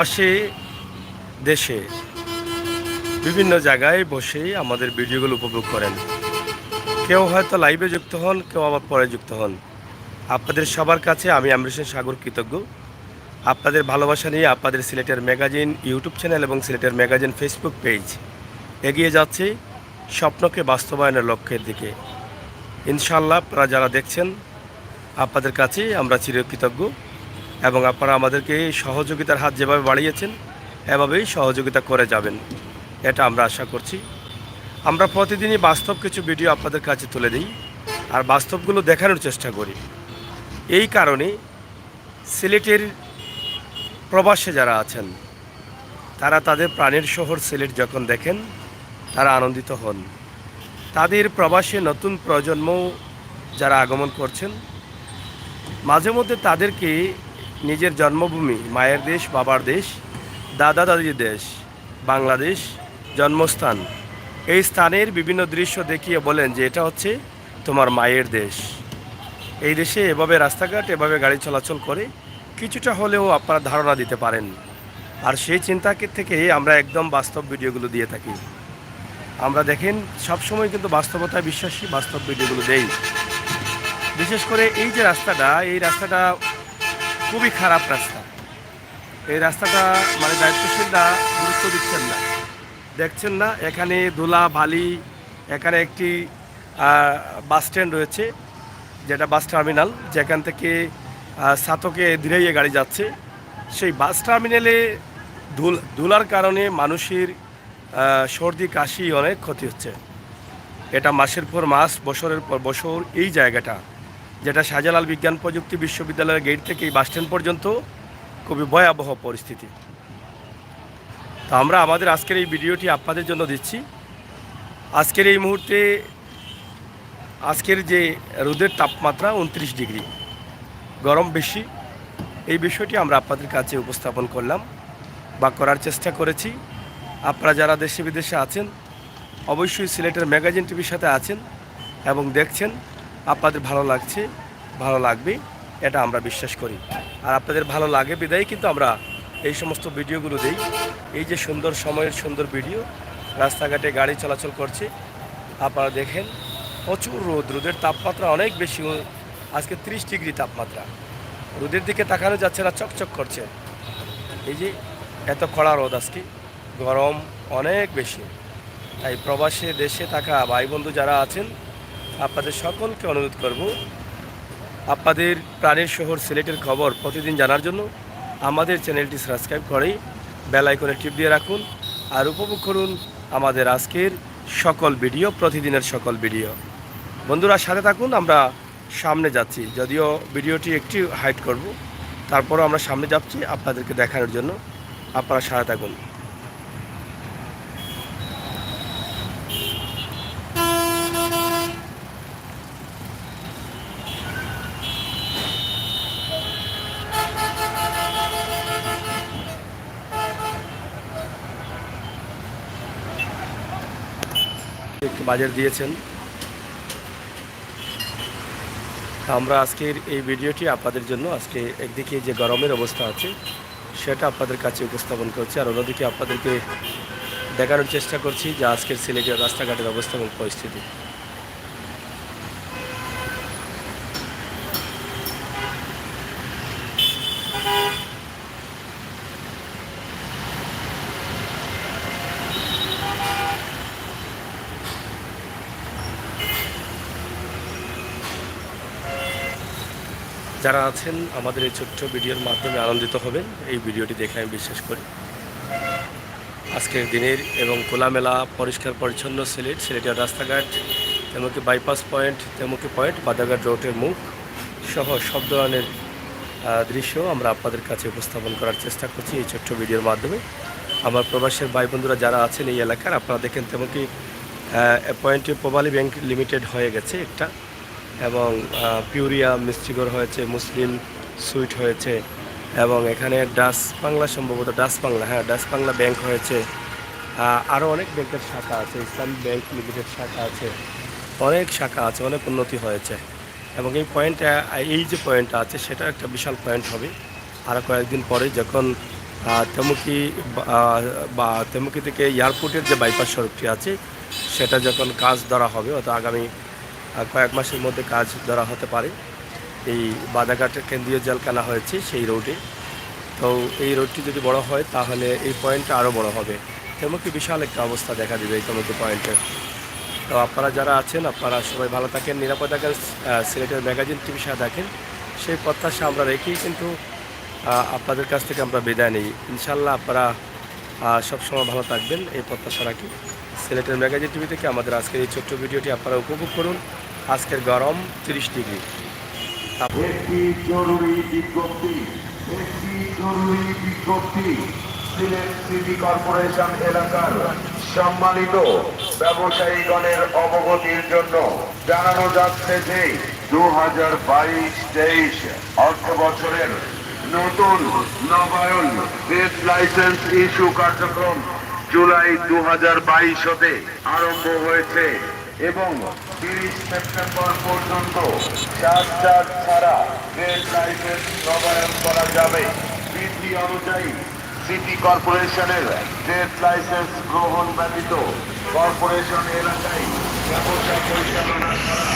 পাশে দেশে বিভিন্ন জায়গায় বসে আমাদের ভিডিওগুলো উপভোগ করেন। কেউ হয়তো লাইভে যুক্ত হন, কেউ আবার পরে যুক্ত হন। আপনাদের সবার কাছে আমি আমৃষণ সাগর কৃতজ্ঞ। আপনাদের ভালোবাসা নিয়ে আপনাদের সিলেটের ম্যাগাজিন ইউটিউব চ্যানেল এবং সিলেটের ম্যাগাজিন ফেসবুক পেজ এগিয়ে যাচ্ছে স্বপ্নকে বাস্তবায়নের লক্ষ্যের দিকে। ইনশাআল্লাহ আপনারা যারা দেখছেন, আপনাদের কাছে আমরা চিরকৃতজ্ঞ এবং আপনারা আমাদেরকে সহযোগিতার হাত যেভাবে বাড়িয়েছেন এভাবেই সহযোগিতা করে যাবেন, এটা আমরা আশা করছি। আমরা প্রতিদিনই বাস্তব কিছু ভিডিও আপনাদের কাছে তুলে দিই আর বাস্তবগুলো দেখানোর চেষ্টা করি। এই কারণে সিলেটের প্রবাসে যারা আছেন তারা তাদের প্রাণের শহর সিলেট যখন দেখেন তারা আনন্দিত হন। তাদের প্রবাসে নতুন প্রজন্ম যারা আগমন করছেন, মাঝে মধ্যে তাদেরকে নিজের জন্মভূমি, মায়ের দেশ, বাবার দেশ, দাদা দাদির দেশ, বাংলাদেশ জন্মস্থান, এই স্থানের বিভিন্ন দৃশ্য দেখিয়ে বলেন যে এটা হচ্ছে তোমার মায়ের দেশ। এই দেশে এভাবে রাস্তাঘাট, এভাবে গাড়ি চলাচল করে, কিছুটা হলেও আপনারা ধারণা দিতে পারেন। আর সেই চিন্তাকে থেকে আমরা একদম বাস্তব ভিডিওগুলো দিয়ে থাকি। আমরা দেখেন সবসময় কিন্তু বাস্তবতায় বিশ্বাসী, বাস্তব ভিডিওগুলো দেই। বিশেষ করে এই যে রাস্তাটা, এই রাস্তাটা খুবই খারাপ রাস্তা। এই রাস্তাটা মানে দায়িত্বশীলরা গুরুত্ব দিচ্ছেন না, দেখছেন না। এখানে ধুলা বালি, এখানে একটি বাস স্ট্যান্ড রয়েছে, যেটা বাস টার্মিনাল, যেখান থেকে সাতকে ধীরে গাড়ি যাচ্ছে। সেই বাস টার্মিনালে ধুলার কারণে মানুষের সর্দি কাশি অনেক ক্ষতি হচ্ছে। এটা মাসের পর মাস, বছরের পর বছর এই জায়গাটা, যেটা শাহজালাল বিজ্ঞান প্রযুক্তি বিশ্ববিদ্যালয়ের গেট থেকে এই বাস স্ট্যান্ড পর্যন্ত খুবই ভয়াবহ পরিস্থিতি। তো আমরা আমাদের আজকের এই ভিডিওটি আপনাদের জন্য দিচ্ছি। আজকের এই মুহূর্তে আজকের যে রোদের তাপমাত্রা 29 ডিগ্রি, গরম বেশি। এই বিষয়টি আমরা আপনাদের কাছে উপস্থাপন করলাম বা করার চেষ্টা করেছি। আপনারা যারা দেশে বিদেশে আছেন, অবশ্যই সিলেটের ম্যাগাজিন টিভির সাথে আছেন এবং দেখছেন, আপনাদের ভালো লাগছে, ভালো লাগবে, এটা আমরা বিশ্বাস করি। আর আপনাদের ভালো লাগে বিদায় কিন্তু আমরা এই সমস্ত ভিডিওগুলো দিই। এই যে সুন্দর সময়ের সুন্দর ভিডিও, রাস্তাঘাটে গাড়ি চলাচল করছে, আপনারা দেখেন প্রচুর রোদ, রোদের তাপমাত্রা অনেক বেশি। আজকে 30 ডিগ্রি তাপমাত্রা, রোদের দিকে তাকানো যাচ্ছে না, চকচক করছে। এই যে এত কড়া রোদ, আজকে গরম অনেক বেশি। তাই প্রবাসে দেশে থাকা ভাই বন্ধু যারা আছেন, আপনাদের সকলকে অনুরোধ করব, আপনাদের প্রাণের শহর সিলেটের খবর প্রতিদিন জানার জন্য আমাদের চ্যানেলটি সাবস্ক্রাইব করেই বেল আইকনে টিপ দিয়ে রাখুন আর উপভোগ করুন আমাদের আজকের সকল ভিডিও, প্রতিদিনের সকল ভিডিও। বন্ধুরা সাথে থাকুন, আমরা সামনে যাচ্ছি, যদিও ভিডিওটি একটু হাইড করব, তারপরও আমরা সামনে যাচ্ছি আপনাদেরকে দেখানোর জন্য। আপনারা সাথে থাকুন। একটু বাজার দিয়েছেন। আমরা আজকের এই ভিডিওটি আপনাদের জন্য আজকে একদিকে যে গরমের অবস্থা আছে সেটা আপনাদের কাছে উপস্থাপন করছি, আর অন্যদিকে আপনাদেরকে দেখানোর চেষ্টা করছি যে আজকের সিলেটের রাস্তাঘাটের অবস্থা এবং পরিস্থিতি। যারা আছেন আমাদের এই ছোট্ট ভিডিওর মাধ্যমে আনন্দিত হবেন, এই ভিডিওটি দেখে আমি বিশ্বাস করি। আজকের দিনের এবং খোলামেলা পরিষ্কার পরিচ্ছন্ন সিলেটের রাস্তাঘাট, তেমনকি বাইপাস পয়েন্ট, তেমনকি পয়েন্ট, বাদাঘাট রোডের মুখ সহ সব ধরনের দৃশ্য আমরা আপনাদের কাছে উপস্থাপন করার চেষ্টা করছি এই ছোট্ট ভিডিওর মাধ্যমে। আমার প্রবাসের ভাই বন্ধুরা যারা আছেন এই এলাকার, আপনারা দেখেন তেমনকি পয়েন্টে পোবালি ব্যাংক লিমিটেড হয়ে গেছে একটা, এবং পিউরিয়া মিষ্টিঘর হয়েছে, মুসলিম সুইট হয়েছে, এবং এখানে ডাস বাংলা, সম্ভবত ডাস বাংলা, হ্যাঁ ডাস বাংলা ব্যাংক হয়েছে। আরও অনেক ব্যাংকের শাখা আছে, ইসলামিক ব্যাংক লিমিটেড শাখা আছে, অনেক শাখা আছে, অনেক উন্নতি হয়েছে। এবং এই পয়েন্টটা, এই যে পয়েন্টটা আছে সেটা একটা বিশাল পয়েন্ট হবে। আরও কয়েকদিন পরে যখন তেমুকি বা তেমুকি থেকে এয়ারপোর্টের যে বাইপাস সড়কটি আছে সেটা যখন কাজ ধরা হবে, অর্থাৎ আগামী কয়েক মাসের মধ্যে কাজ ধরা হতে পারে। এই বাদাঘাটের কেন্দ্রীয় জেলখানা হয়েছে সেই রোডে। তো এই রোডটি যদি বড় হয় তাহলে এই পয়েন্টটা আরও বড় হবে। তেমুকি বিশাল একটা অবস্থা দেখা দেবে এই তেমুকি পয়েন্টে। তো আপনারা যারা আছেন আপনারা সবাই ভালো থাকেন, নিরাপদ থাকেন, সিলেটের ম্যাগাজিন টিভি সাথে দেখেন, সেই প্রত্যাশা আমরা রেখেই কিন্তু আপনাদের কাছ থেকে আমরা বিদায় নিই। ইনশাল্লাহ আপনারা সবসময় ভালো থাকবেন এই প্রত্যাশা রাখি। সিলেটের ম্যাগাজিন টিভি থেকে আমাদের আজকের এই ছোট্ট ভিডিওটি আপনারা উপভোগ করুন। আজকের গরম 30 ডিগ্রি। একটি জরুরি বিজ্ঞপ্তি, একটি জরুরি বিজ্ঞপ্তি। সিলেট সিটি কর্পোরেশন এলাকার সম্মানিত ব্যবসায়ীগণের অবগতির জন্য জানানো যাচ্ছে যে 2022-23 অর্থ বছরের নতুন নবায়ন ট্রেড লাইসেন্স ইস্যু কার্যক্রম জুলাই 2022 হতে আরম্ভ হয়েছে এবং 30 সেপ্টেম্বর পর্যন্ত চার্জ ছাড়া ট্রেড লাইসেন্স নবায়ন করা যাবে। বিধি অনুযায়ী সিটি কর্পোরেশনের ট্রেড লাইসেন্স গ্রহণ ব্যতীত কর্পোরেশন এলাকায় ব্যবসা পরিচালনা করা